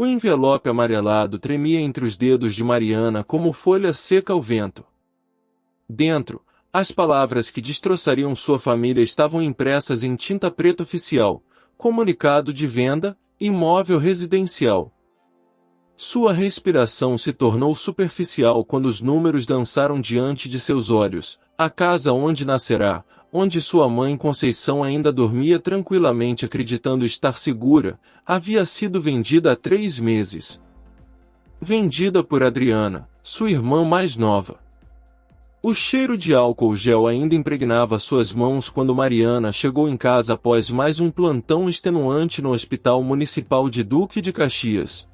O envelope amarelado tremia entre os dedos de Mariana como folha seca ao vento. Dentro, as palavras que destroçariam sua família estavam impressas em tinta preta oficial: comunicado de venda, imóvel residencial. Sua respiração se tornou superficial quando os números dançaram diante de seus olhos. A casa onde nascerá, onde sua mãe Conceição ainda dormia tranquilamente acreditando estar segura, havia sido vendida há 3 meses. Vendida por Adriana, sua irmã mais nova. O cheiro de álcool gel ainda impregnava suas mãos quando Mariana chegou em casa após mais um plantão extenuante no Hospital Municipal de Duque de Caxias.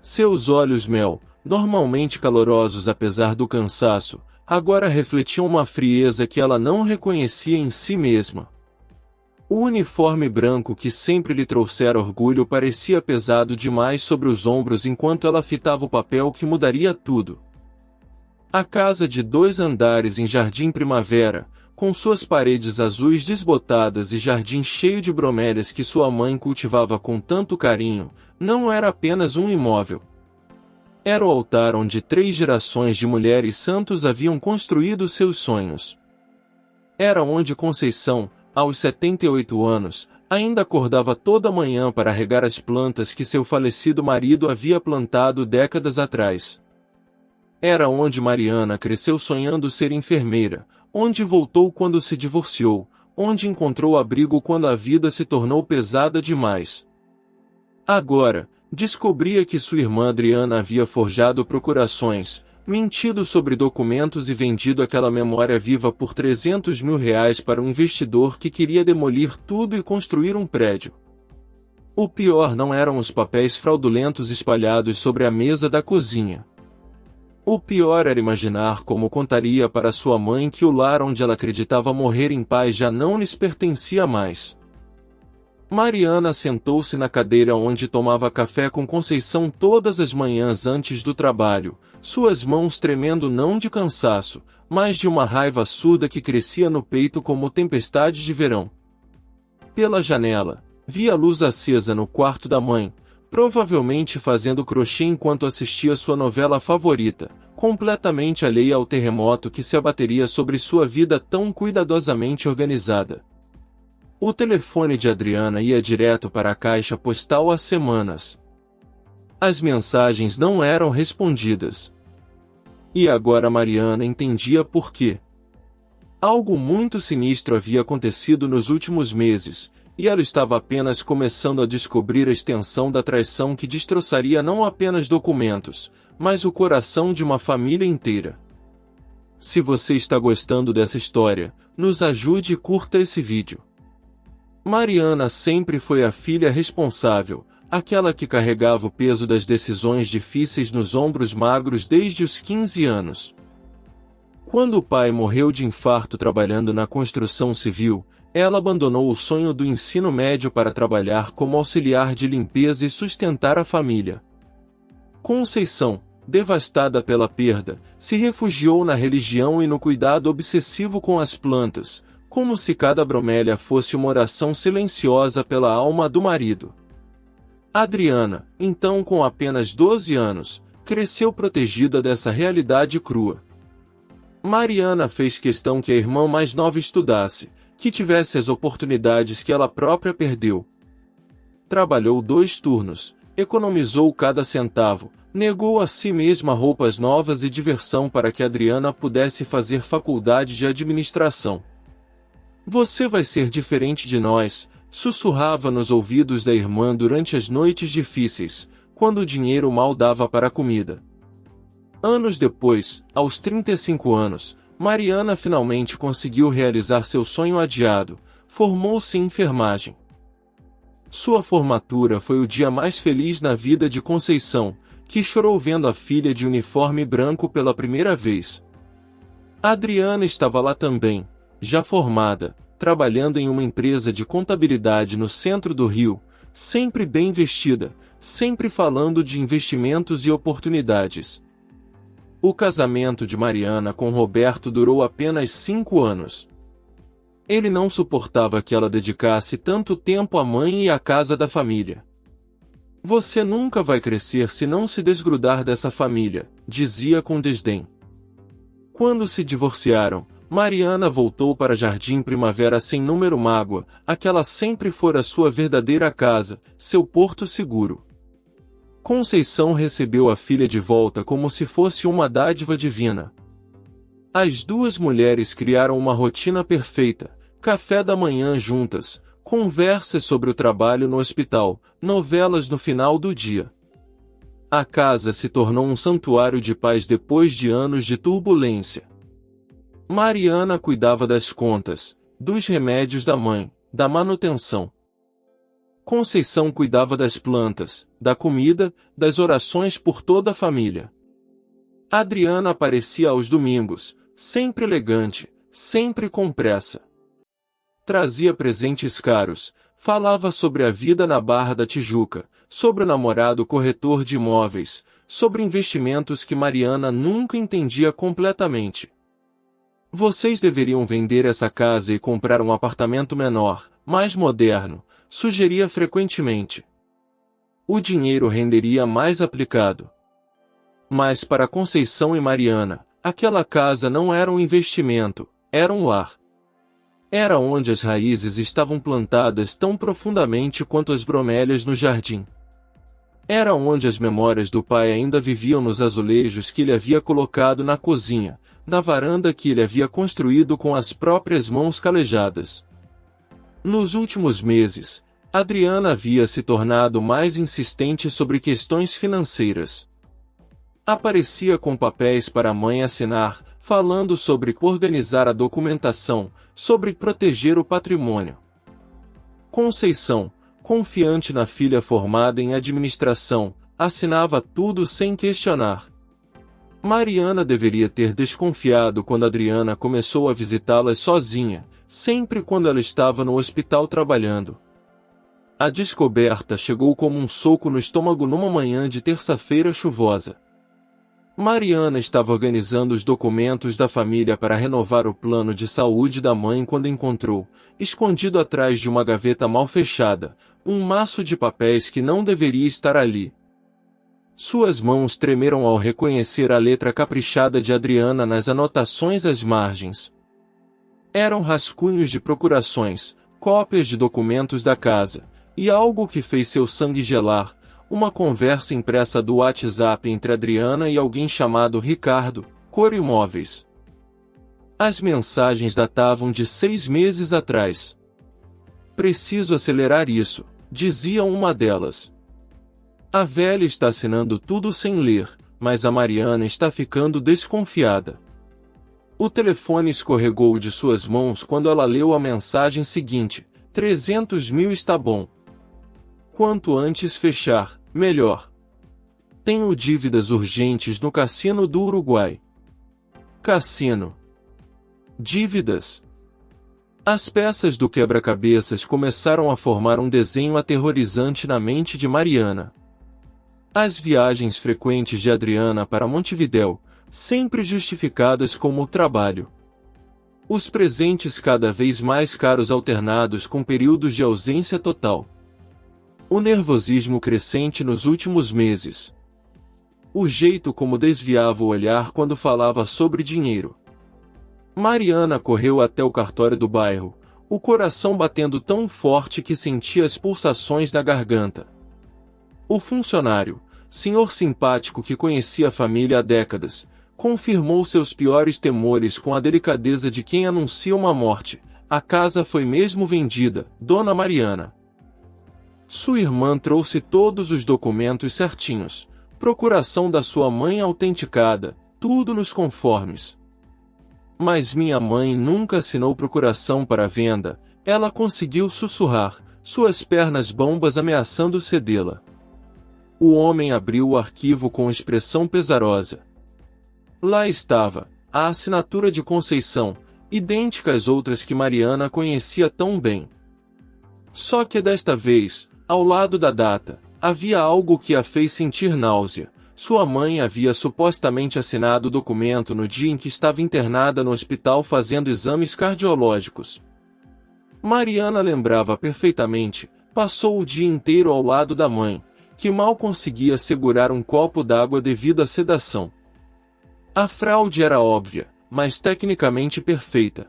Seus olhos mel, normalmente calorosos apesar do cansaço, agora refletiam uma frieza que ela não reconhecia em si mesma. O uniforme branco que sempre lhe trouxera orgulho parecia pesado demais sobre os ombros enquanto ela fitava o papel que mudaria tudo. A casa de 2 andares em Jardim Primavera, com suas paredes azuis desbotadas e jardim cheio de bromélias que sua mãe cultivava com tanto carinho, não era apenas um imóvel. Era o altar onde 3 gerações de mulheres santos haviam construído seus sonhos. Era onde Conceição, aos 78 anos, ainda acordava toda manhã para regar as plantas que seu falecido marido havia plantado décadas atrás. Era onde Mariana cresceu sonhando ser enfermeira, onde voltou quando se divorciou, onde encontrou abrigo quando a vida se tornou pesada demais. Agora, descobria que sua irmã Adriana havia forjado procurações, mentido sobre documentos e vendido aquela memória viva por R$300 mil para um investidor que queria demolir tudo e construir um prédio. O pior não eram os papéis fraudulentos espalhados sobre a mesa da cozinha. O pior era imaginar como contaria para sua mãe que o lar onde ela acreditava morrer em paz já não lhes pertencia mais. Mariana sentou-se na cadeira onde tomava café com Conceição todas as manhãs antes do trabalho, suas mãos tremendo não de cansaço, mas de uma raiva surda que crescia no peito como tempestade de verão. Pela janela, via a luz acesa no quarto da mãe, provavelmente fazendo crochê enquanto assistia sua novela favorita, completamente alheia ao terremoto que se abateria sobre sua vida tão cuidadosamente organizada. O telefone de Adriana ia direto para a caixa postal há semanas. As mensagens não eram respondidas. E agora Mariana entendia por quê. Algo muito sinistro havia acontecido nos últimos meses, e ela estava apenas começando a descobrir a extensão da traição que destroçaria não apenas documentos, mas o coração de uma família inteira. Se você está gostando dessa história, nos ajude e curta esse vídeo. Mariana sempre foi a filha responsável, aquela que carregava o peso das decisões difíceis nos ombros magros desde os 15 anos. Quando o pai morreu de infarto trabalhando na construção civil, ela abandonou o sonho do ensino médio para trabalhar como auxiliar de limpeza e sustentar a família. Conceição, devastada pela perda, se refugiou na religião e no cuidado obsessivo com as plantas, como se cada bromélia fosse uma oração silenciosa pela alma do marido. Adriana, então com apenas 12 anos, cresceu protegida dessa realidade crua. Mariana fez questão que a irmã mais nova estudasse, que tivesse as oportunidades que ela própria perdeu. Trabalhou 2 turnos, economizou cada centavo, negou a si mesma roupas novas e diversão para que Adriana pudesse fazer faculdade de administração. Você vai ser diferente de nós, sussurrava nos ouvidos da irmã durante as noites difíceis, quando o dinheiro mal dava para a comida. Anos depois, aos 35 anos, Mariana finalmente conseguiu realizar seu sonho adiado, formou-se em enfermagem. Sua formatura foi o dia mais feliz na vida de Conceição, que chorou vendo a filha de uniforme branco pela primeira vez. Adriana estava lá também, já formada, trabalhando em uma empresa de contabilidade no centro do Rio, sempre bem vestida, sempre falando de investimentos e oportunidades. O casamento de Mariana com Roberto durou apenas 5 anos. Ele não suportava que ela dedicasse tanto tempo à mãe e à casa da família. Você nunca vai crescer se não se desgrudar dessa família, dizia com desdém. Quando se divorciaram, Mariana voltou para Jardim Primavera sem número mágoa, aquela sempre fora sua verdadeira casa, seu porto seguro. Conceição recebeu a filha de volta como se fosse uma dádiva divina. As duas mulheres criaram uma rotina perfeita, café da manhã juntas, conversas sobre o trabalho no hospital, novelas no final do dia. A casa se tornou um santuário de paz depois de anos de turbulência. Mariana cuidava das contas, dos remédios da mãe, da manutenção. Conceição cuidava das plantas, da comida, das orações por toda a família. Adriana aparecia aos domingos, sempre elegante, sempre com pressa. Trazia presentes caros, falava sobre a vida na Barra da Tijuca, sobre o namorado corretor de imóveis, sobre investimentos que Mariana nunca entendia completamente. Vocês deveriam vender essa casa e comprar um apartamento menor, mais moderno, sugeria frequentemente. O dinheiro renderia mais aplicado. Mas para Conceição e Mariana, aquela casa não era um investimento, era um lar. Era onde as raízes estavam plantadas tão profundamente quanto as bromélias no jardim. Era onde as memórias do pai ainda viviam nos azulejos que ele havia colocado na cozinha, na varanda que ele havia construído com as próprias mãos calejadas. Nos últimos meses, Adriana havia se tornado mais insistente sobre questões financeiras. Aparecia com papéis para a mãe assinar, falando sobre organizar a documentação, sobre proteger o patrimônio. Conceição, confiante na filha formada em administração, assinava tudo sem questionar. Mariana deveria ter desconfiado quando Adriana começou a visitá-las sozinha, sempre quando ela estava no hospital trabalhando. A descoberta chegou como um soco no estômago numa manhã de terça-feira chuvosa. Mariana estava organizando os documentos da família para renovar o plano de saúde da mãe quando encontrou, escondido atrás de uma gaveta mal fechada, um maço de papéis que não deveria estar ali. Suas mãos tremeram ao reconhecer a letra caprichada de Adriana nas anotações às margens. Eram rascunhos de procurações, cópias de documentos da casa, e algo que fez seu sangue gelar, uma conversa impressa do WhatsApp entre Adriana e alguém chamado Ricardo, Cor Imóveis. As mensagens datavam de 6 meses atrás. Preciso acelerar isso, dizia uma delas. A velha está assinando tudo sem ler, mas a Mariana está ficando desconfiada. O telefone escorregou de suas mãos quando ela leu a mensagem seguinte: 300 mil está bom. Quanto antes fechar, melhor. Tenho dívidas urgentes no Cassino do Uruguai. Cassino. Dívidas. As peças do quebra-cabeças começaram a formar um desenho aterrorizante na mente de Mariana. As viagens frequentes de Adriana para Montevidéu, sempre justificadas como o trabalho. Os presentes cada vez mais caros alternados com períodos de ausência total. O nervosismo crescente nos últimos meses. O jeito como desviava o olhar quando falava sobre dinheiro. Mariana correu até o cartório do bairro, o coração batendo tão forte que sentia as pulsações na garganta. O funcionário, senhor simpático que conhecia a família há décadas, confirmou seus piores temores com a delicadeza de quem anuncia uma morte. A casa foi mesmo vendida, Dona Mariana. Sua irmã trouxe todos os documentos certinhos, procuração da sua mãe autenticada, tudo nos conformes. Mas minha mãe nunca assinou procuração para venda, ela conseguiu sussurrar, suas pernas bambas ameaçando cedê-la. O homem abriu o arquivo com expressão pesarosa. Lá estava, a assinatura de Conceição, idêntica às outras que Mariana conhecia tão bem. Só que desta vez, ao lado da data, havia algo que a fez sentir náusea. Sua mãe havia supostamente assinado o documento no dia em que estava internada no hospital fazendo exames cardiológicos. Mariana lembrava perfeitamente, passou o dia inteiro ao lado da mãe, que mal conseguia segurar um copo d'água devido à sedação. A fraude era óbvia, mas tecnicamente perfeita.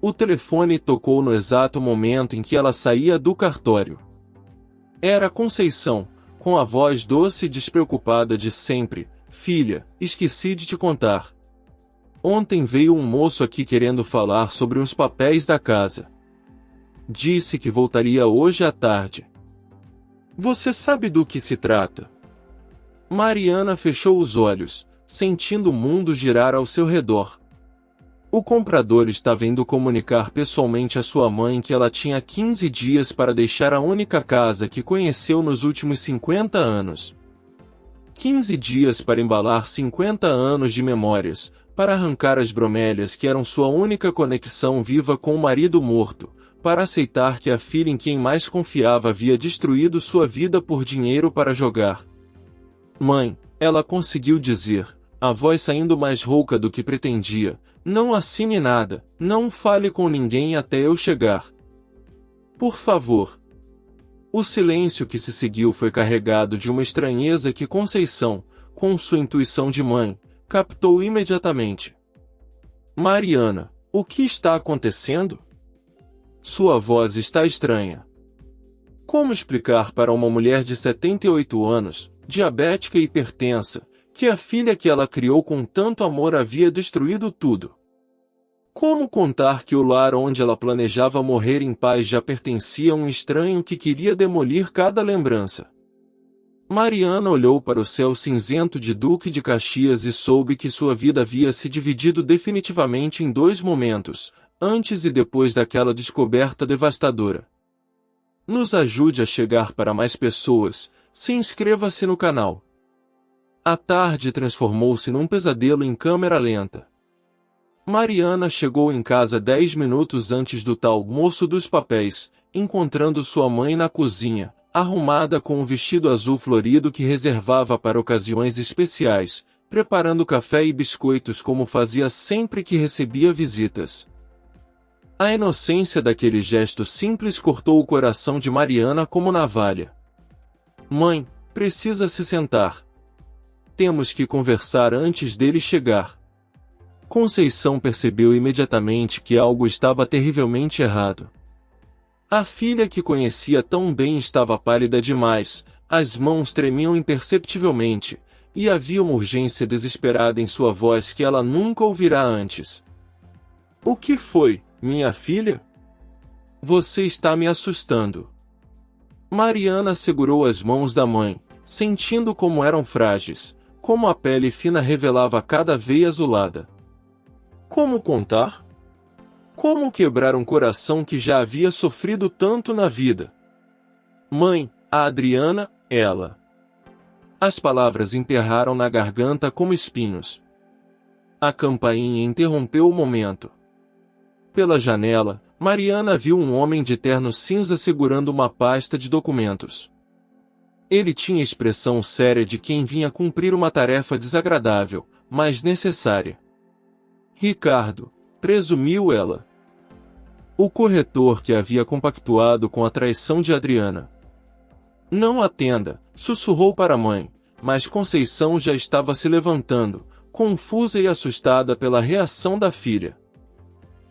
O telefone tocou no exato momento em que ela saía do cartório. Era Conceição, com a voz doce e despreocupada de sempre. Filha, esqueci de te contar. Ontem veio um moço aqui querendo falar sobre os papéis da casa. Disse que voltaria hoje à tarde. Você sabe do que se trata? Mariana fechou os olhos, sentindo o mundo girar ao seu redor. O comprador estava indo comunicar pessoalmente à sua mãe que ela tinha 15 dias para deixar a única casa que conheceu nos últimos 50 anos. 15 dias para embalar 50 anos de memórias, para arrancar as bromélias que eram sua única conexão viva com o marido morto, para aceitar que a filha em quem mais confiava havia destruído sua vida por dinheiro para jogar. Mãe, ela conseguiu dizer, a voz saindo mais rouca do que pretendia, não assine nada, não fale com ninguém até eu chegar. Por favor. O silêncio que se seguiu foi carregado de uma estranheza que Conceição, com sua intuição de mãe, captou imediatamente. Mariana, o que está acontecendo? Sua voz está estranha. Como explicar para uma mulher de 78 anos, diabética e hipertensa, que a filha que ela criou com tanto amor havia destruído tudo? Como contar que o lar onde ela planejava morrer em paz já pertencia a um estranho que queria demolir cada lembrança? Mariana olhou para o céu cinzento de Duque de Caxias e soube que sua vida havia se dividido definitivamente em dois momentos, antes e depois daquela descoberta devastadora. Nos ajude a chegar para mais pessoas, se inscreva-se no canal. A tarde transformou-se num pesadelo em câmera lenta. Mariana chegou em casa 10 minutos antes do tal moço dos papéis, encontrando sua mãe na cozinha, arrumada com um vestido azul florido que reservava para ocasiões especiais, preparando café e biscoitos como fazia sempre que recebia visitas. A inocência daquele gesto simples cortou o coração de Mariana como navalha. Mãe, precisa se sentar. Temos que conversar antes dele chegar. Conceição percebeu imediatamente que algo estava terrivelmente errado. A filha que conhecia tão bem estava pálida demais, as mãos tremiam imperceptivelmente, e havia uma urgência desesperada em sua voz que ela nunca ouvirá antes. O que foi, minha filha? Você está me assustando. Mariana segurou as mãos da mãe, sentindo como eram frágeis, como a pele fina revelava cada veia azulada. Como contar? Como quebrar um coração que já havia sofrido tanto na vida? Mãe, a Adriana, ela. As palavras enterraram na garganta como espinhos. A campainha interrompeu o momento. Pela janela, Mariana viu um homem de terno cinza segurando uma pasta de documentos. Ele tinha a expressão séria de quem vinha cumprir uma tarefa desagradável, mas necessária. Ricardo, presumiu ela. O corretor que havia compactuado com a traição de Adriana. Não atenda, sussurrou para a mãe, mas Conceição já estava se levantando, confusa e assustada pela reação da filha.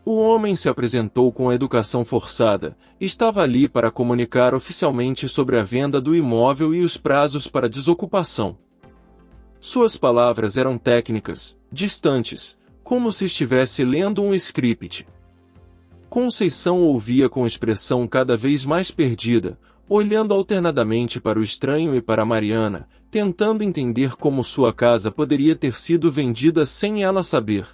O homem se apresentou com a educação forçada, estava ali para comunicar oficialmente sobre a venda do imóvel e os prazos para desocupação. Suas palavras eram técnicas, distantes, como se estivesse lendo um script. Conceição ouvia com expressão cada vez mais perdida, olhando alternadamente para o estranho e para Mariana, tentando entender como sua casa poderia ter sido vendida sem ela saber.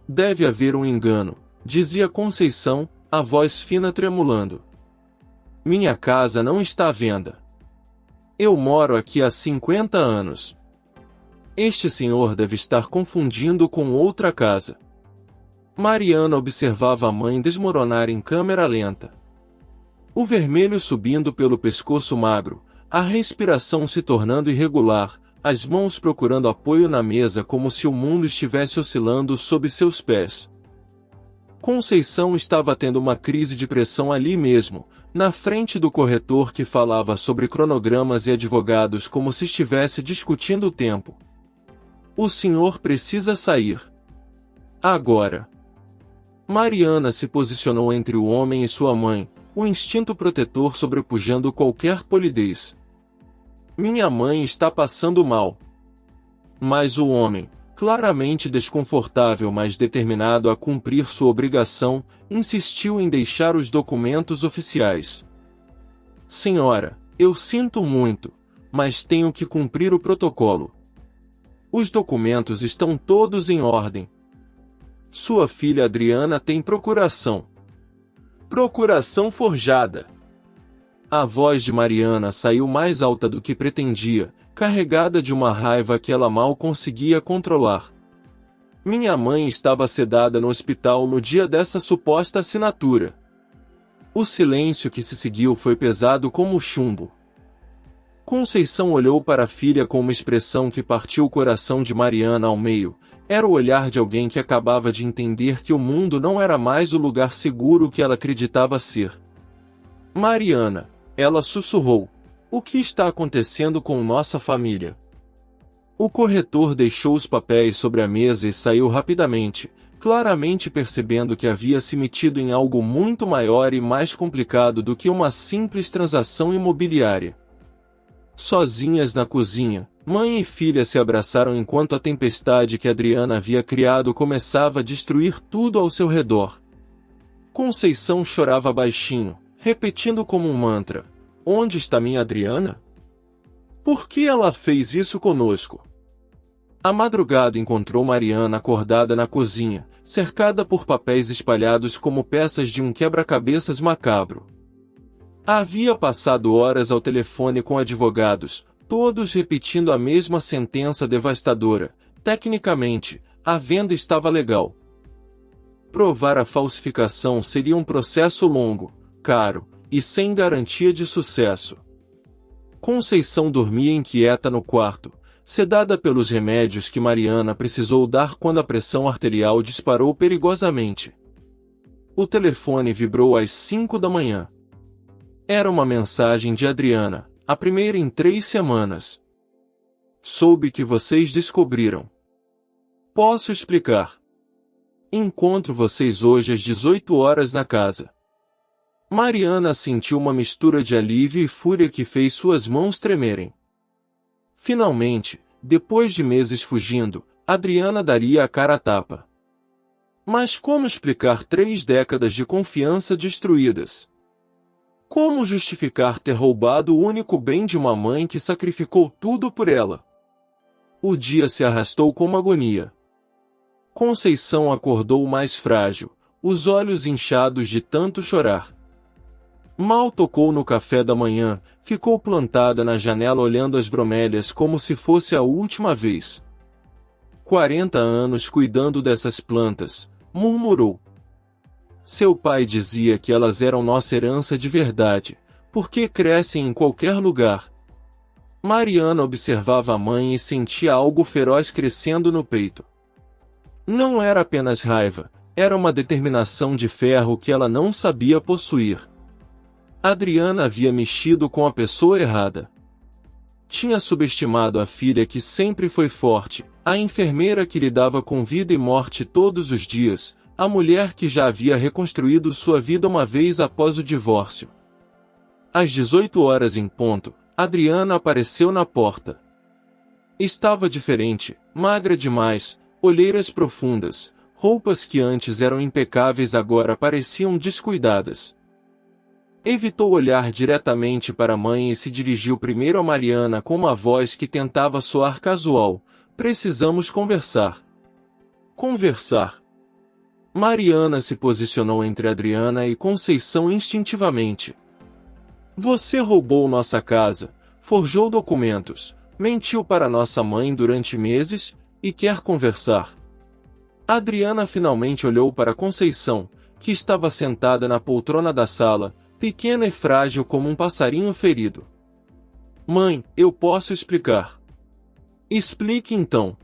Deve haver um engano, dizia Conceição, a voz fina tremulando. Minha casa não está à venda. Eu moro aqui há 50 anos. Este senhor deve estar confundindo com outra casa. Mariana observava a mãe desmoronar em câmera lenta. O vermelho subindo pelo pescoço magro, a respiração se tornando irregular, as mãos procurando apoio na mesa como se o mundo estivesse oscilando sob seus pés. Conceição estava tendo uma crise de pressão ali mesmo, na frente do corretor que falava sobre cronogramas e advogados como se estivesse discutindo o tempo. O senhor precisa sair. Agora. Mariana se posicionou entre o homem e sua mãe, o instinto protetor sobrepujando qualquer polidez. Minha mãe está passando mal. Mas o homem, claramente desconfortável mas determinado a cumprir sua obrigação, insistiu em deixar os documentos oficiais. Senhora, eu sinto muito, mas tenho que cumprir o protocolo. Os documentos estão todos em ordem. Sua filha Adriana tem procuração. Procuração forjada. A voz de Mariana saiu mais alta do que pretendia, carregada de uma raiva que ela mal conseguia controlar. Minha mãe estava sedada no hospital no dia dessa suposta assinatura. O silêncio que se seguiu foi pesado como chumbo. Conceição olhou para a filha com uma expressão que partiu o coração de Mariana ao meio. Era o olhar de alguém que acabava de entender que o mundo não era mais o lugar seguro que ela acreditava ser. Mariana, ela sussurrou. O que está acontecendo com nossa família? O corretor deixou os papéis sobre a mesa e saiu rapidamente, claramente percebendo que havia se metido em algo muito maior e mais complicado do que uma simples transação imobiliária. Sozinhas na cozinha, mãe e filha se abraçaram enquanto a tempestade que Adriana havia criado começava a destruir tudo ao seu redor. Conceição chorava baixinho, repetindo como um mantra: onde está minha Adriana? Por que ela fez isso conosco? A madrugada encontrou Mariana acordada na cozinha, cercada por papéis espalhados como peças de um quebra-cabeças macabro. Havia passado horas ao telefone com advogados, todos repetindo a mesma sentença devastadora. Tecnicamente, a venda estava legal. Provar a falsificação seria um processo longo, caro, e sem garantia de sucesso. Conceição dormia inquieta no quarto, sedada pelos remédios que Mariana precisou dar quando a pressão arterial disparou perigosamente. O telefone vibrou às 5 da manhã. Era uma mensagem de Adriana, a primeira em 3 semanas. Soube que vocês descobriram. Posso explicar. Encontro vocês hoje às 18 horas na casa. Mariana sentiu uma mistura de alívio e fúria que fez suas mãos tremerem. Finalmente, depois de meses fugindo, Adriana daria a cara a tapa. Mas como explicar 3 décadas de confiança destruídas? Como justificar ter roubado o único bem de uma mãe que sacrificou tudo por ela? O dia se arrastou como agonia. Conceição acordou mais frágil, os olhos inchados de tanto chorar. Mal tocou no café da manhã, ficou plantada na janela olhando as bromélias como se fosse a última vez. 40 anos cuidando dessas plantas, murmurou. Seu pai dizia que elas eram nossa herança de verdade, porque crescem em qualquer lugar. Mariana observava a mãe e sentia algo feroz crescendo no peito. Não era apenas raiva, era uma determinação de ferro que ela não sabia possuir. Adriana havia mexido com a pessoa errada. Tinha subestimado a filha que sempre foi forte, a enfermeira que lidava com vida e morte todos os dias, a mulher que já havia reconstruído sua vida uma vez após o divórcio. Às 18 horas em ponto, Adriana apareceu na porta. Estava diferente, magra demais, olheiras profundas, roupas que antes eram impecáveis agora pareciam descuidadas. Evitou olhar diretamente para a mãe e se dirigiu primeiro a Mariana com uma voz que tentava soar casual. Precisamos conversar. Conversar. Mariana se posicionou entre Adriana e Conceição instintivamente. Você roubou nossa casa, forjou documentos, mentiu para nossa mãe durante meses, e quer conversar. Adriana finalmente olhou para Conceição, que estava sentada na poltrona da sala, pequena e frágil como um passarinho ferido. Mãe, eu posso explicar. Explique então.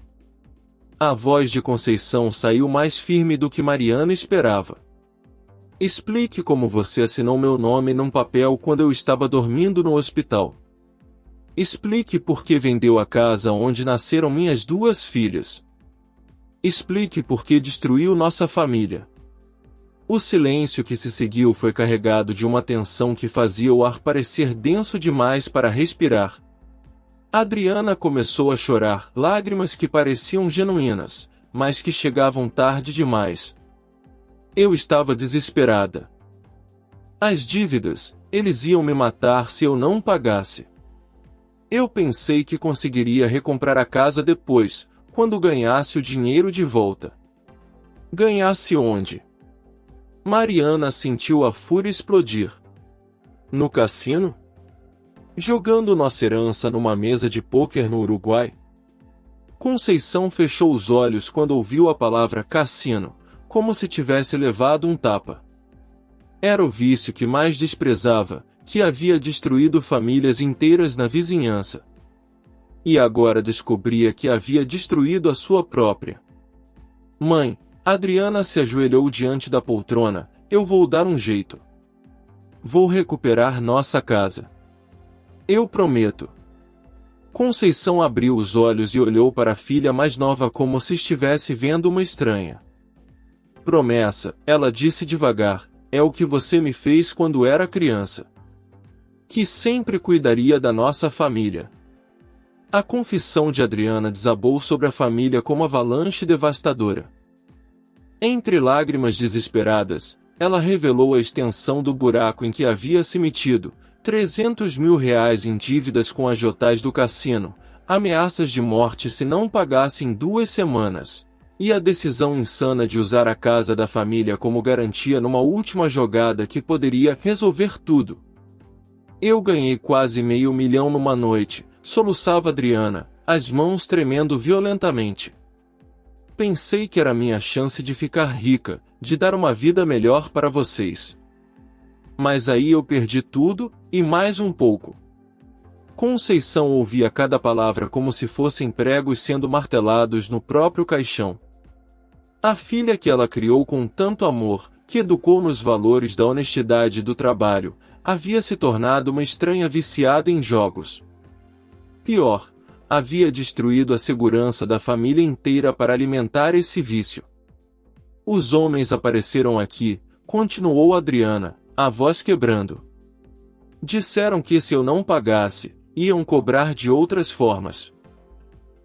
A voz de Conceição saiu mais firme do que Mariana esperava. Explique como você assinou meu nome num papel quando eu estava dormindo no hospital. Explique por que vendeu a casa onde nasceram minhas 2 filhas. Explique por que destruiu nossa família. O silêncio que se seguiu foi carregado de uma tensão que fazia o ar parecer denso demais para respirar. Adriana começou a chorar, lágrimas que pareciam genuínas, mas que chegavam tarde demais. Eu estava desesperada. As dívidas, eles iam me matar se eu não pagasse. Eu pensei que conseguiria recomprar a casa depois, quando ganhasse o dinheiro de volta. Ganhasse onde? Mariana sentiu a fúria explodir. No cassino? Jogando nossa herança numa mesa de pôquer no Uruguai? Conceição fechou os olhos quando ouviu a palavra cassino, como se tivesse levado um tapa. Era o vício que mais desprezava, que havia destruído famílias inteiras na vizinhança. E agora descobria que havia destruído a sua própria. Mãe, Adriana se ajoelhou diante da poltrona, eu vou dar um jeito. Vou recuperar nossa casa. Eu prometo. Conceição abriu os olhos e olhou para a filha mais nova como se estivesse vendo uma estranha. Promessa, ela disse devagar, é o que você me fez quando era criança. Que sempre cuidaria da nossa família. A confissão de Adriana desabou sobre a família como avalanche devastadora. Entre lágrimas desesperadas, ela revelou a extensão do buraco em que havia se metido, 300 mil reais em dívidas com agiotais do cassino, ameaças de morte se não pagasse em 2 semanas, e a decisão insana de usar a casa da família como garantia numa última jogada que poderia resolver tudo. Eu ganhei quase R$500 mil numa noite, soluçava Adriana, as mãos tremendo violentamente. Pensei que era minha chance de ficar rica, de dar uma vida melhor para vocês. Mas aí eu perdi tudo, e mais um pouco. Conceição ouvia cada palavra como se fossem pregos sendo martelados no próprio caixão. A filha que ela criou com tanto amor, que educou nos valores da honestidade e do trabalho, havia se tornado uma estranha viciada em jogos. Pior, havia destruído a segurança da família inteira para alimentar esse vício. Os homens apareceram aqui, continuou Adriana, a voz quebrando. Disseram que se eu não pagasse, iam cobrar de outras formas.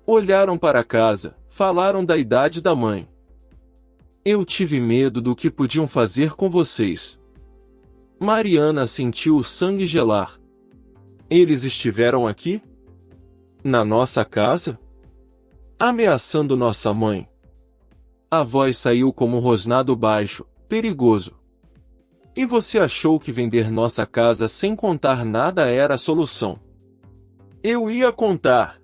Olharam para casa, falaram da idade da mãe. Eu tive medo do que podiam fazer com vocês. Mariana sentiu o sangue gelar. Eles estiveram aqui? Na nossa casa? Ameaçando nossa mãe. A voz saiu como um rosnado baixo, perigoso. E você achou que vender nossa casa sem contar nada era a solução? Eu ia contar.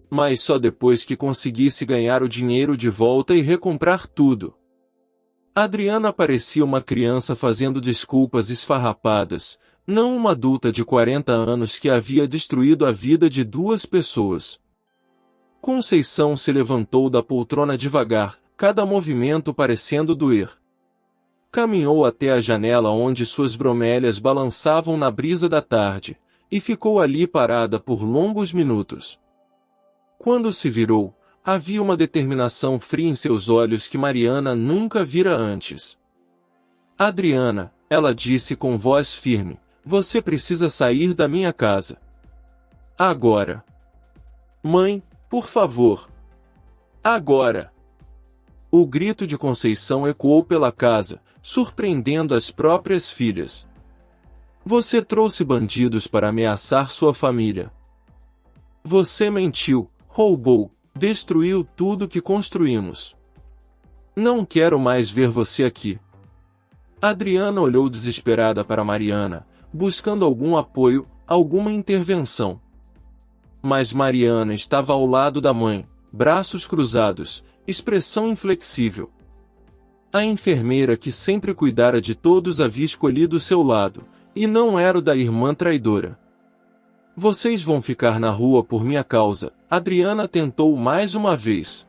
Mas só depois que conseguisse ganhar o dinheiro de volta e recomprar tudo. Adriana parecia uma criança fazendo desculpas esfarrapadas, não uma adulta de 40 anos que havia destruído a vida de 2 pessoas. Conceição se levantou da poltrona devagar, cada movimento parecendo doer. Caminhou até a janela onde suas bromélias balançavam na brisa da tarde, e ficou ali parada por longos minutos. Quando se virou, havia uma determinação fria em seus olhos que Mariana nunca vira antes. Adriana, ela disse com voz firme, você precisa sair da minha casa. Agora. Mãe, por favor. Agora. O grito de Conceição ecoou pela casa, surpreendendo as próprias filhas. Você trouxe bandidos para ameaçar sua família. Você mentiu, roubou, destruiu tudo que construímos. Não quero mais ver você aqui. Adriana olhou desesperada para Mariana, buscando algum apoio, alguma intervenção. Mas Mariana estava ao lado da mãe, braços cruzados, expressão inflexível. A enfermeira que sempre cuidara de todos havia escolhido seu lado, e não era o da irmã traidora. Vocês vão ficar na rua por minha causa, Adriana tentou mais uma vez.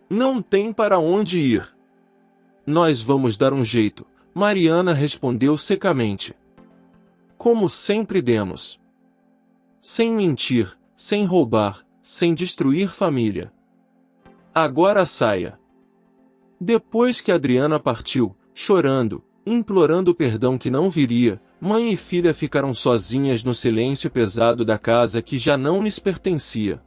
Não tem para onde ir. Nós vamos dar um jeito, Mariana respondeu secamente. Como sempre demos. Sem mentir, sem roubar, sem destruir família. Agora saia. Depois que Adriana partiu, chorando, implorando perdão que não viria, mãe e filha ficaram sozinhas no silêncio pesado da casa que já não lhes pertencia.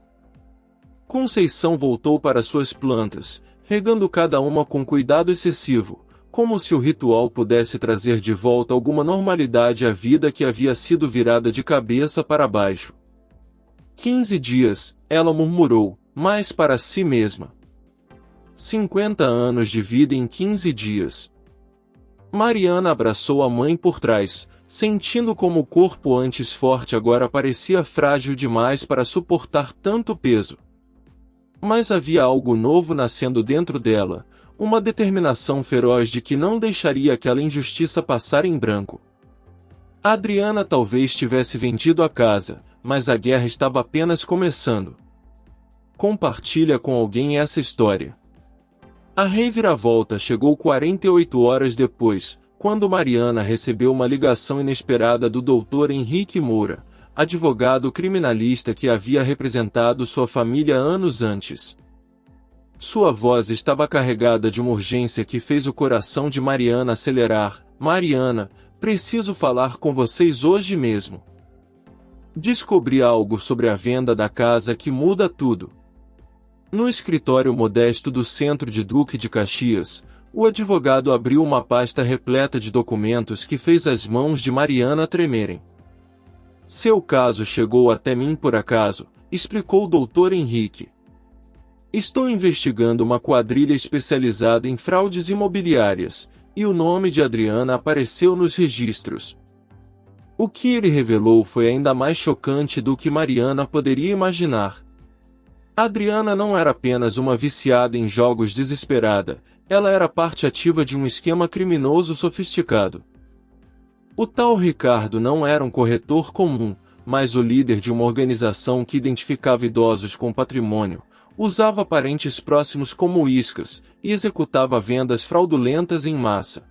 Conceição voltou para suas plantas, regando cada uma com cuidado excessivo, como se o ritual pudesse trazer de volta alguma normalidade à vida que havia sido virada de cabeça para baixo. 15 dias, ela murmurou, mas para si mesma. 50 anos de vida em 15 dias. Mariana abraçou a mãe por trás, sentindo como o corpo antes forte agora parecia frágil demais para suportar tanto peso. Mas havia algo novo nascendo dentro dela, uma determinação feroz de que não deixaria aquela injustiça passar em branco. Adriana talvez tivesse vendido a casa, mas a guerra estava apenas começando. Compartilha com alguém essa história. A reviravolta chegou 48 horas depois, quando Mariana recebeu uma ligação inesperada do Dr. Henrique Moura, advogado criminalista que havia representado sua família anos antes. Sua voz estava carregada de uma urgência que fez o coração de Mariana acelerar. Mariana, preciso falar com vocês hoje mesmo. Descobri algo sobre a venda da casa que muda tudo. No escritório modesto do centro de Duque de Caxias, o advogado abriu uma pasta repleta de documentos que fez as mãos de Mariana tremerem. Seu caso chegou até mim por acaso, explicou o Dr. Henrique. Estou investigando uma quadrilha especializada em fraudes imobiliárias, e o nome de Adriana apareceu nos registros. O que ele revelou foi ainda mais chocante do que Mariana poderia imaginar. Adriana não era apenas uma viciada em jogos desesperada, ela era parte ativa de um esquema criminoso sofisticado. O tal Ricardo não era um corretor comum, mas o líder de uma organização que identificava idosos com patrimônio, usava parentes próximos como iscas, e executava vendas fraudulentas em massa.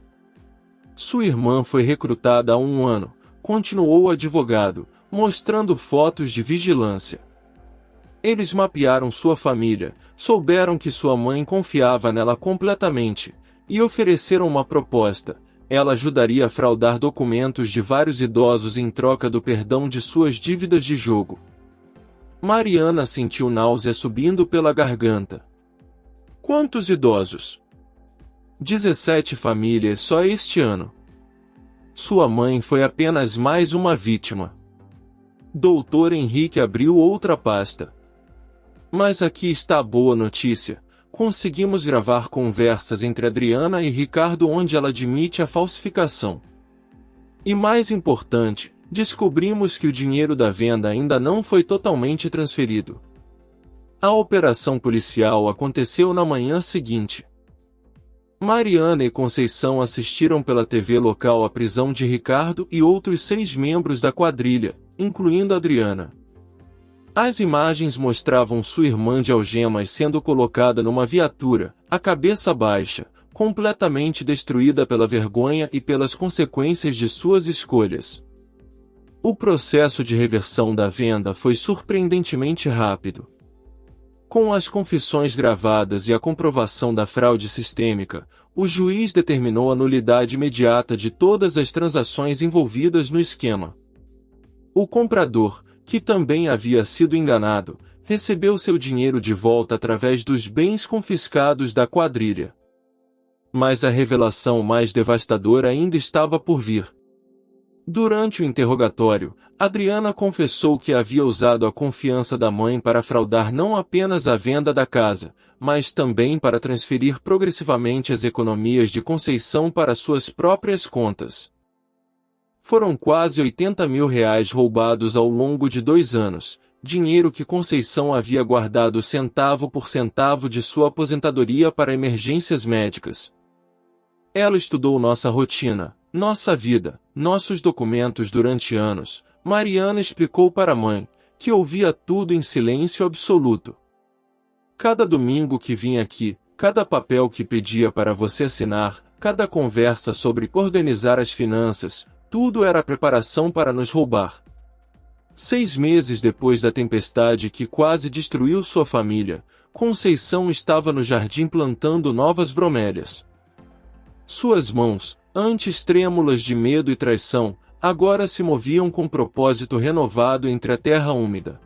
Sua irmã foi recrutada há 1 ano, continuou o advogado, mostrando fotos de vigilância. Eles mapearam sua família, souberam que sua mãe confiava nela completamente, e ofereceram uma proposta. Ela ajudaria a fraudar documentos de vários idosos em troca do perdão de suas dívidas de jogo. Mariana sentiu náusea subindo pela garganta. Quantos idosos? 17 famílias só este ano. Sua mãe foi apenas mais uma vítima. Dr. Henrique abriu outra pasta. Mas aqui está a boa notícia. Conseguimos gravar conversas entre Adriana e Ricardo onde ela admite a falsificação. E mais importante, descobrimos que o dinheiro da venda ainda não foi totalmente transferido. A operação policial aconteceu na manhã seguinte. Mariana e Conceição assistiram pela TV local à prisão de Ricardo e outros 6 membros da quadrilha, incluindo Adriana. As imagens mostravam sua irmã de algemas sendo colocada numa viatura, a cabeça baixa, completamente destruída pela vergonha e pelas consequências de suas escolhas. O processo de reversão da venda foi surpreendentemente rápido. Com as confissões gravadas e a comprovação da fraude sistêmica, o juiz determinou a nulidade imediata de todas as transações envolvidas no esquema. O comprador, que também havia sido enganado, recebeu seu dinheiro de volta através dos bens confiscados da quadrilha. Mas a revelação mais devastadora ainda estava por vir. Durante o interrogatório, Adriana confessou que havia usado a confiança da mãe para fraudar não apenas a venda da casa, mas também para transferir progressivamente as economias de Conceição para suas próprias contas. Foram quase R$ 80 mil roubados ao longo de 2 anos, dinheiro que Conceição havia guardado centavo por centavo de sua aposentadoria para emergências médicas. Ela estudou nossa rotina, nossa vida, nossos documentos durante anos, Mariana explicou para a mãe, que ouvia tudo em silêncio absoluto. Cada domingo que vinha aqui, cada papel que pedia para você assinar, cada conversa sobre organizar as finanças, tudo era preparação para nos roubar. 6 meses depois da tempestade que quase destruiu sua família, Conceição estava no jardim plantando novas bromélias. Suas mãos, antes trêmulas de medo e traição, agora se moviam com propósito renovado entre a terra úmida.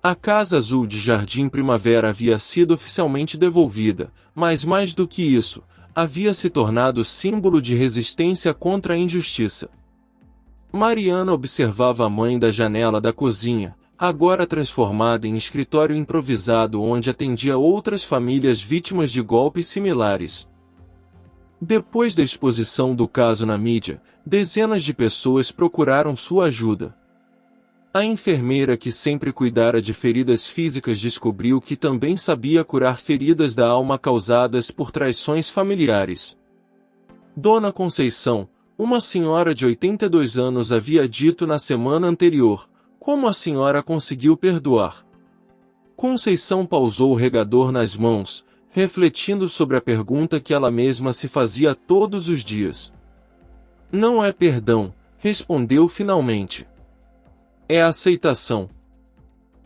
A Casa Azul de Jardim Primavera havia sido oficialmente devolvida, mas mais do que isso, havia se tornado símbolo de resistência contra a injustiça. Mariana observava a mãe da janela da cozinha, agora transformada em escritório improvisado onde atendia outras famílias vítimas de golpes similares. Depois da exposição do caso na mídia, dezenas de pessoas procuraram sua ajuda. A enfermeira que sempre cuidara de feridas físicas descobriu que também sabia curar feridas da alma causadas por traições familiares. Dona Conceição, uma senhora de 82 anos, havia dito na semana anterior: "Como a senhora conseguiu perdoar?" Conceição pausou o regador nas mãos, refletindo sobre a pergunta que ela mesma se fazia todos os dias. "Não é perdão", respondeu finalmente. "É aceitação.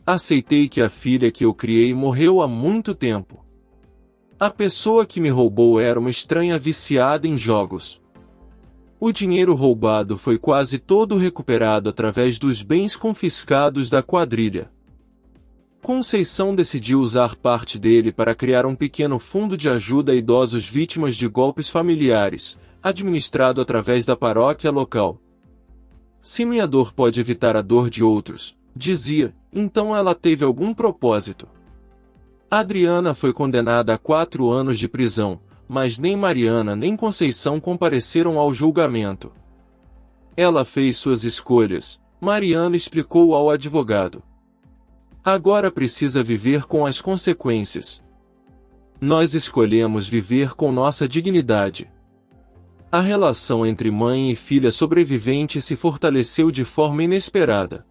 Aceitei que a filha que eu criei morreu há muito tempo. A pessoa que me roubou era uma estranha viciada em jogos. O dinheiro roubado foi quase todo recuperado através dos bens confiscados da quadrilha. Conceição decidiu usar parte dele para criar um pequeno fundo de ajuda a idosos vítimas de golpes familiares, administrado através da paróquia local. Se minha dor pode evitar a dor de outros, dizia, então ela teve algum propósito. Adriana foi condenada a 4 anos de prisão, mas nem Mariana nem Conceição compareceram ao julgamento. Ela fez suas escolhas, Mariana explicou ao advogado. Agora precisa viver com as consequências. Nós escolhemos viver com nossa dignidade. A relação entre mãe e filha sobrevivente se fortaleceu de forma inesperada.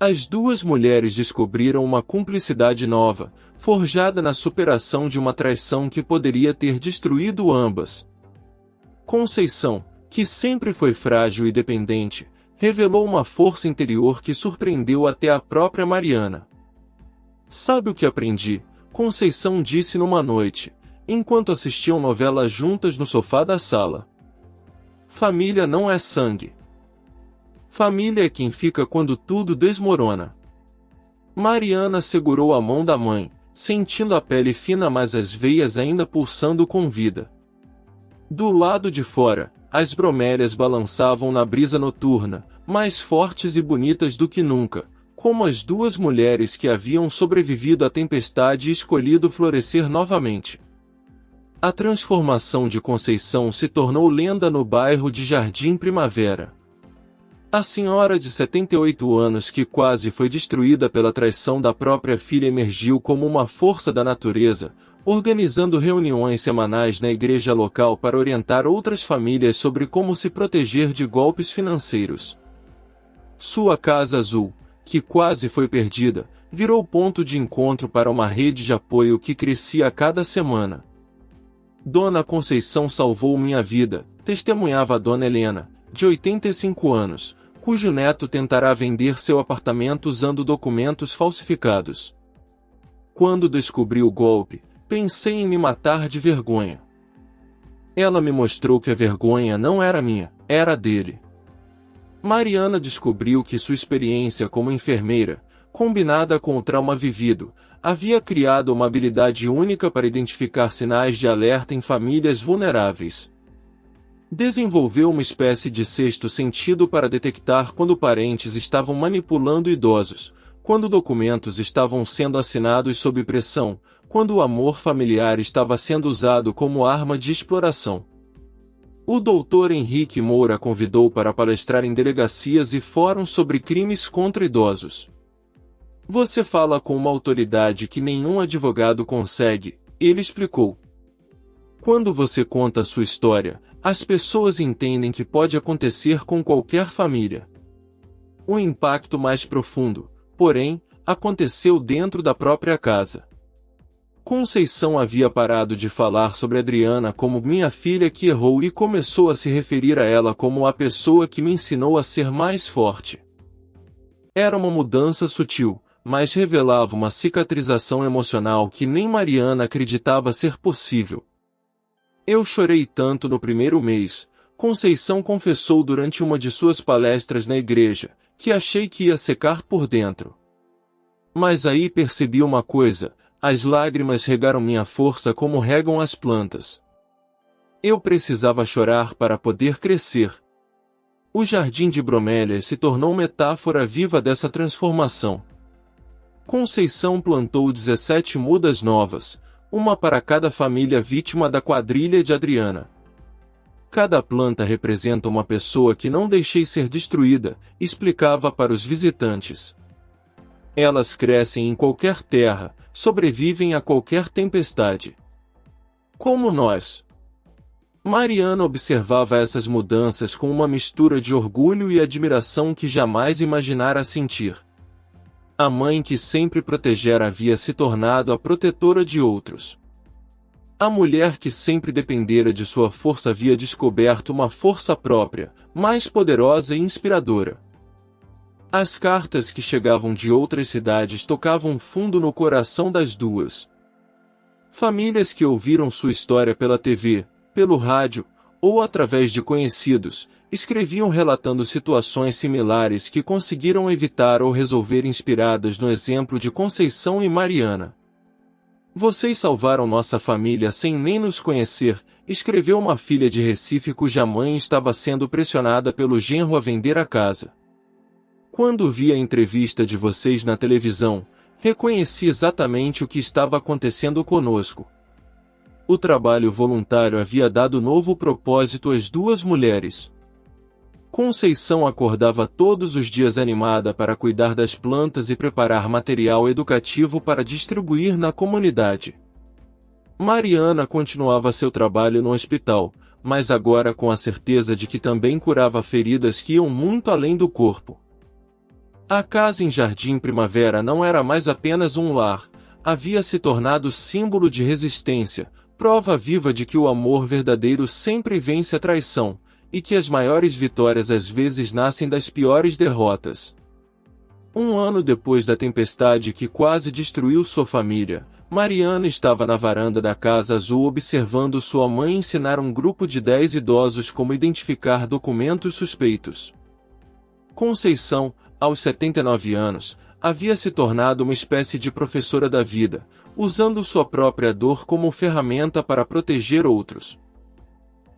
As duas mulheres descobriram uma cumplicidade nova, forjada na superação de uma traição que poderia ter destruído ambas. Conceição, que sempre foi frágil e dependente, revelou uma força interior que surpreendeu até a própria Mariana. "Sabe o que aprendi?", Conceição disse numa noite, enquanto assistiam novela juntas no sofá da sala. "Família não é sangue. Família é quem fica quando tudo desmorona." Mariana segurou a mão da mãe, sentindo a pele fina mas as veias ainda pulsando com vida. Do lado de fora, as bromélias balançavam na brisa noturna, mais fortes e bonitas do que nunca, como as duas mulheres que haviam sobrevivido à tempestade e escolhido florescer novamente. A transformação de Conceição se tornou lenda no bairro de Jardim Primavera. A senhora de 78 anos que quase foi destruída pela traição da própria filha emergiu como uma força da natureza, organizando reuniões semanais na igreja local para orientar outras famílias sobre como se proteger de golpes financeiros. Sua Casa Azul, que quase foi perdida, virou ponto de encontro para uma rede de apoio que crescia a cada semana. "Dona Conceição salvou minha vida", testemunhava a Dona Helena, de 85 anos, cujo neto tentará vender seu apartamento usando documentos falsificados. "Quando descobri o golpe, pensei em me matar de vergonha. Ela me mostrou que a vergonha não era minha, era dele." Mariana descobriu que sua experiência como enfermeira, combinada com o trauma vivido, havia criado uma habilidade única para identificar sinais de alerta em famílias vulneráveis. Desenvolveu uma espécie de sexto sentido para detectar quando parentes estavam manipulando idosos, quando documentos estavam sendo assinados sob pressão, quando o amor familiar estava sendo usado como arma de exploração. O Dr. Henrique Moura convidou para palestrar em delegacias e fóruns sobre crimes contra idosos. "Você fala com uma autoridade que nenhum advogado consegue", ele explicou. "Quando você conta sua história, as pessoas entendem que pode acontecer com qualquer família. O impacto mais profundo, porém, aconteceu dentro da própria casa." Conceição havia parado de falar sobre Adriana como minha filha que errou e começou a se referir a ela como a pessoa que me ensinou a ser mais forte. Era uma mudança sutil, mas revelava uma cicatrização emocional que nem Mariana acreditava ser possível. Eu chorei tanto no primeiro mês, Conceição confessou durante uma de suas palestras na igreja, que achei que ia secar por dentro. Mas aí percebi uma coisa, as lágrimas regaram minha força como regam as plantas. Eu precisava chorar para poder crescer. O jardim de bromélias se tornou metáfora viva dessa transformação. Conceição plantou 17 mudas novas, uma para cada família vítima da quadrilha de Adriana. Cada planta representa uma pessoa que não deixei ser destruída, explicava para os visitantes. Elas crescem em qualquer terra, sobrevivem a qualquer tempestade. Como nós. Mariana observava essas mudanças com uma mistura de orgulho e admiração que jamais imaginara sentir. A mãe que sempre protegera havia se tornado a protetora de outros. A mulher que sempre dependera de sua força havia descoberto uma força própria, mais poderosa e inspiradora. As cartas que chegavam de outras cidades tocavam fundo no coração das duas. Famílias que ouviram sua história pela TV, pelo rádio, ou através de conhecidos, escreviam relatando situações similares que conseguiram evitar ou resolver inspiradas no exemplo de Conceição e Mariana. Vocês salvaram nossa família sem nem nos conhecer, escreveu uma filha de Recife cuja mãe estava sendo pressionada pelo genro a vender a casa. Quando vi a entrevista de vocês na televisão, reconheci exatamente o que estava acontecendo conosco. O trabalho voluntário havia dado novo propósito às duas mulheres. Conceição acordava todos os dias animada para cuidar das plantas e preparar material educativo para distribuir na comunidade. Mariana continuava seu trabalho no hospital, mas agora com a certeza de que também curava feridas que iam muito além do corpo. A casa em Jardim Primavera não era mais apenas um lar, havia se tornado símbolo de resistência, prova viva de que o amor verdadeiro sempre vence a traição, e que as maiores vitórias às vezes nascem das piores derrotas. Um ano depois da tempestade que quase destruiu sua família, Mariana estava na varanda da Casa Azul observando sua mãe ensinar um grupo de 10 idosos como identificar documentos suspeitos. Conceição, aos 79 anos, havia se tornado uma espécie de professora da vida, usando sua própria dor como ferramenta para proteger outros.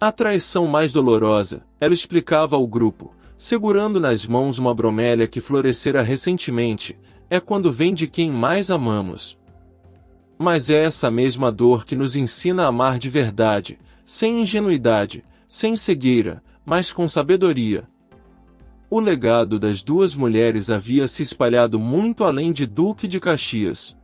A traição mais dolorosa, ela explicava ao grupo, segurando nas mãos uma bromélia que florescera recentemente, é quando vem de quem mais amamos. Mas é essa mesma dor que nos ensina a amar de verdade, sem ingenuidade, sem cegueira, mas com sabedoria. O legado das duas mulheres havia se espalhado muito além de Duque de Caxias.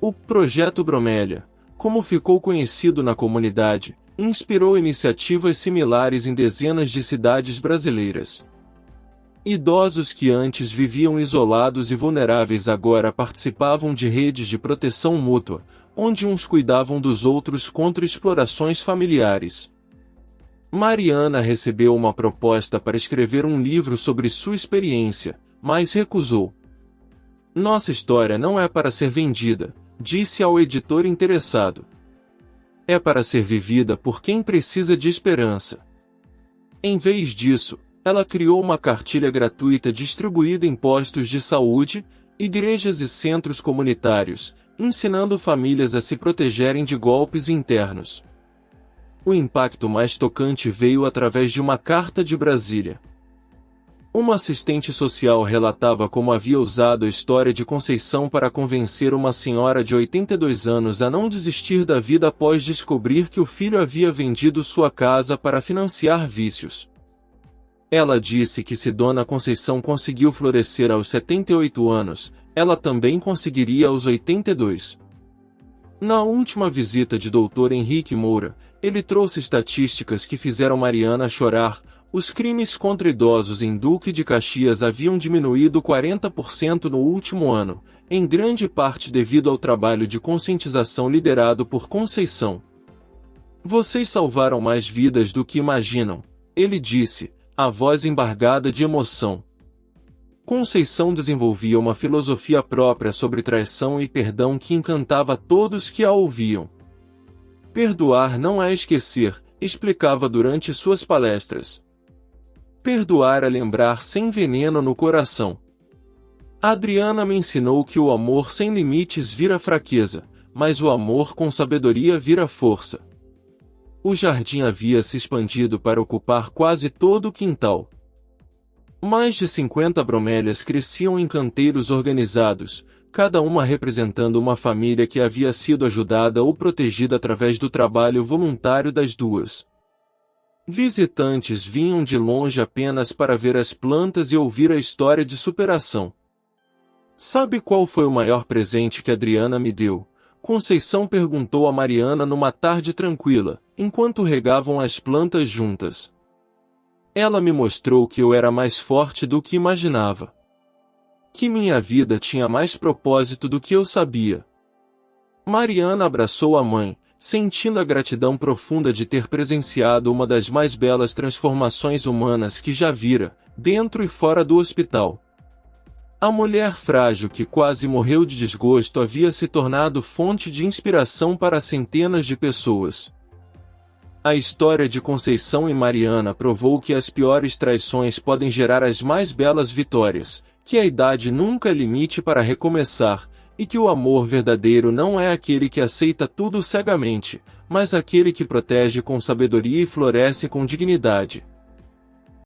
O Projeto Bromélia, como ficou conhecido na comunidade, inspirou iniciativas similares em dezenas de cidades brasileiras. Idosos que antes viviam isolados e vulneráveis agora participavam de redes de proteção mútua, onde uns cuidavam dos outros contra explorações familiares. Mariana recebeu uma proposta para escrever um livro sobre sua experiência, mas recusou. Nossa história não é para ser vendida, disse ao editor interessado. É para ser vivida por quem precisa de esperança. Em vez disso, ela criou uma cartilha gratuita distribuída em postos de saúde, igrejas e centros comunitários, ensinando famílias a se protegerem de golpes internos. O impacto mais tocante veio através de uma carta de Brasília. Uma assistente social relatava como havia usado a história de Conceição para convencer uma senhora de 82 anos a não desistir da vida após descobrir que o filho havia vendido sua casa para financiar vícios. Ela disse que se Dona Conceição conseguiu florescer aos 78 anos, ela também conseguiria aos 82. Na última visita de Dr. Henrique Moura, ele trouxe estatísticas que fizeram Mariana chorar, Os crimes contra idosos em Duque de Caxias haviam diminuído 40% no último ano, em grande parte devido ao trabalho de conscientização liderado por Conceição. Vocês salvaram mais vidas do que imaginam, ele disse, a voz embargada de emoção. Conceição desenvolvia uma filosofia própria sobre traição e perdão que encantava todos que a ouviam. Perdoar não é esquecer, explicava durante suas palestras. Perdoar é lembrar sem veneno no coração. Adriana me ensinou que o amor sem limites vira fraqueza, mas o amor com sabedoria vira força. O jardim havia se expandido para ocupar quase todo o quintal. Mais de 50 bromélias cresciam em canteiros organizados, cada uma representando uma família que havia sido ajudada ou protegida através do trabalho voluntário das duas. Visitantes vinham de longe apenas para ver as plantas e ouvir a história de superação. Sabe qual foi o maior presente que Adriana me deu? Conceição perguntou a Mariana numa tarde tranquila, enquanto regavam as plantas juntas. Ela me mostrou que eu era mais forte do que imaginava. Que minha vida tinha mais propósito do que eu sabia. Mariana abraçou a mãe, sentindo a gratidão profunda de ter presenciado uma das mais belas transformações humanas que já vira, dentro e fora do hospital. A mulher frágil que quase morreu de desgosto havia se tornado fonte de inspiração para centenas de pessoas. A história de Conceição e Mariana provou que as piores traições podem gerar as mais belas vitórias, que a idade nunca é limite para recomeçar, e que o amor verdadeiro não é aquele que aceita tudo cegamente, mas aquele que protege com sabedoria e floresce com dignidade.